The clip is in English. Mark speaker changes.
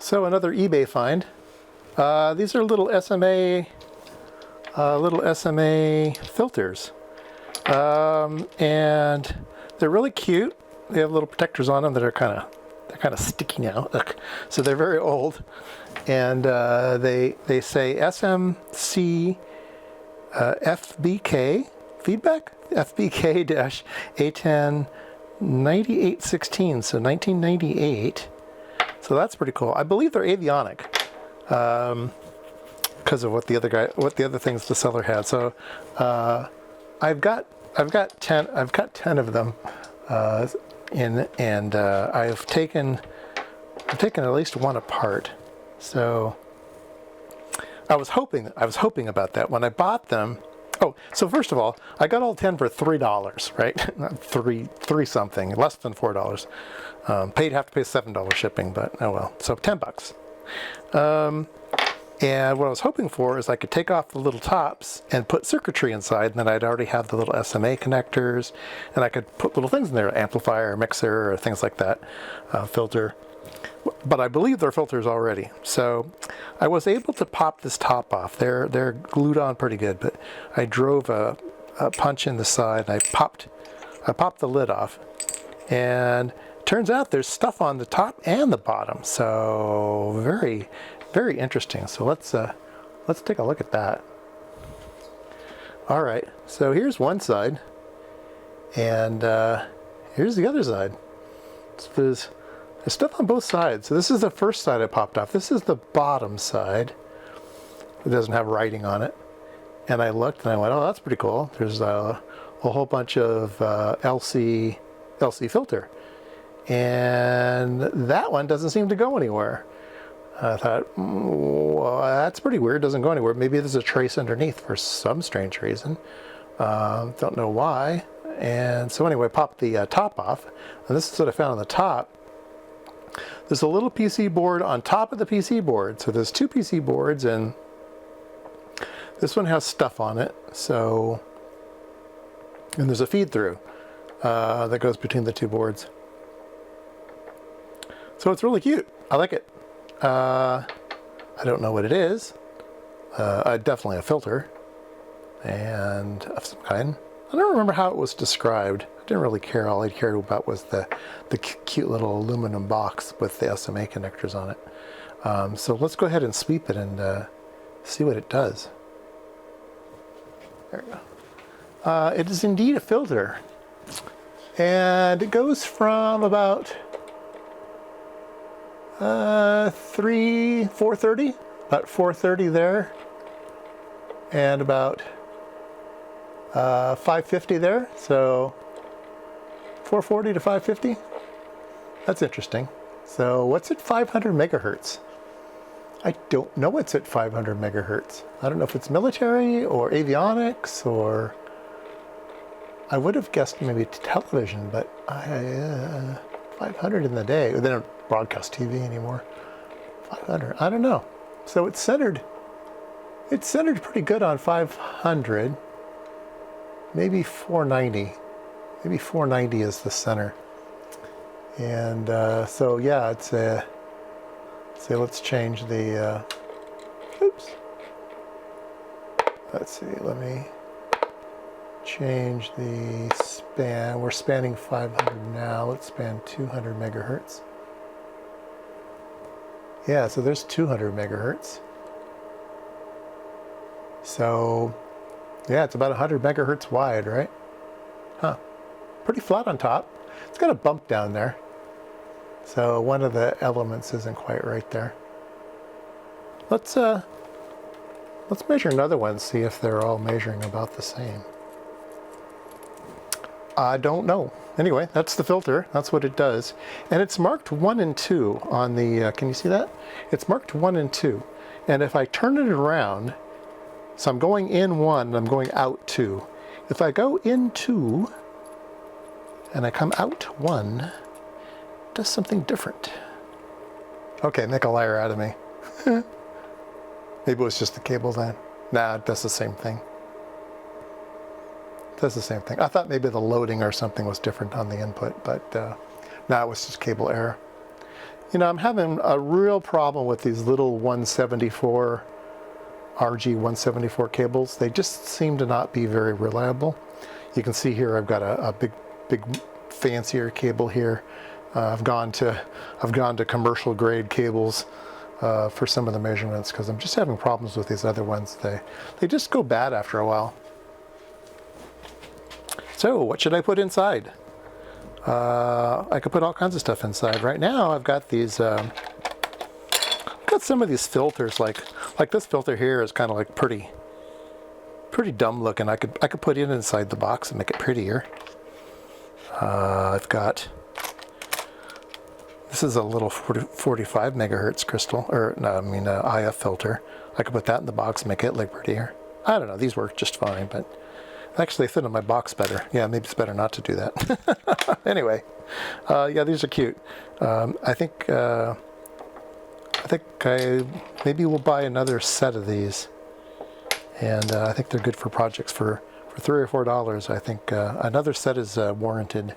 Speaker 1: So another eBay find. These are little SMA filters, and they're really cute. They have little protectors on them that are kind of sticky now. Look, so they're very old, and they say SMC FBK feedback FBK-A10 9816, so 1998. So that's pretty cool. I believe they're avionic, because of what the other things the seller had. So I've got 10 of them and I've taken at least one apart. So I was hoping about that when I bought them. Oh, so first of all, I got all 10 for $3, right? Not three something, less than $4. Have to pay $7 shipping, but oh well. So $10. And what I was hoping for is I could take off the little tops and put circuitry inside, and then I'd already have the little SMA connectors, and I could put little things in there, amplifier, mixer, or things like that, filter. But I believe they're filters already. So I was able to pop this top off. They're glued on pretty good, but I drove a punch in the side, and I popped the lid off. And turns out there's stuff on the top and the bottom. So very, very interesting. So let's take a look at that. All right, so here's one side, and here's the other side. So there's stuff on both sides. So this is the first side I popped off. This is the bottom side. It doesn't have writing on it. And I looked and I went, oh, that's pretty cool. There's a whole bunch of LC filter. And that one doesn't seem to go anywhere. I thought, well, that's pretty weird. It doesn't go anywhere. Maybe there's a trace underneath for some strange reason. Don't know why. And so anyway, I popped the top off. And this is what I found on the top. There's a little PC board on top of the PC board. So there's two PC boards, and this one has stuff on it. So, and there's a feed through that goes between the two boards. So it's really cute. I like it. I don't know what it is. Definitely a filter, and of some kind. I don't remember how it was described. I didn't really care. All I cared about was the cute little aluminum box with the SMA connectors on it. So let's go ahead and sweep it and see what it does. There we go. It is indeed a filter, and it goes from about 430, about 430 there, and about 550 there. So 440 to 550. That's interesting. So what's at 500 megahertz? I don't know what's at 500 megahertz. I don't know if it's military or avionics, or I would have guessed maybe television, but 500 in the day. They don't broadcast TV anymore. 500, I don't know. So it's centered pretty good on 500. Maybe 490. Maybe 490 is the center. And so yeah, it's a. So let's change the. Oops. Let's see. Let me change the span. We're spanning 500 now. Let's span 200 megahertz. Yeah, so there's 200 megahertz. So, yeah, it's about 100 megahertz wide, right? Huh. Pretty flat on top. It's got a bump down there. So one of the elements isn't quite right there. Let's measure another one, see if they're all measuring about the same. I don't know. Anyway, that's the filter. That's what it does. And it's marked 1 and 2 on the, can you see that? It's marked 1 and 2. And if I turn it around, so I'm going in 1 and I'm going out 2. If I go in 2 and I come out 1, it does something different. Okay, make a liar out of me. Maybe it was just the cable then. Nah, it does the same thing. Does the same thing. I thought maybe the loading or something was different on the input, but no, it was just cable error. You know, I'm having a real problem with these little 174 RG174 cables. They just seem to not be very reliable. You can see here I've got a big fancier cable here. I've gone to commercial grade cables for some of the measurements because I'm just having problems with these other ones. They just go bad after a while. So what should I put inside? I could put all kinds of stuff inside. Right now I've got these, I've got some of these filters, like this filter here is kind of like pretty dumb looking. I could put it inside the box and make it prettier. I've got, this is a little 45 megahertz crystal, or no, I mean IF filter. I could put that in the box and make it look prettier. I don't know, these work just fine, but actually they fit in my box better. Yeah, maybe it's better not to do that. Anyway, yeah, these are cute. I think I maybe will buy another set of these, and I think they're good for projects for $3 or $4. I think another set is warranted.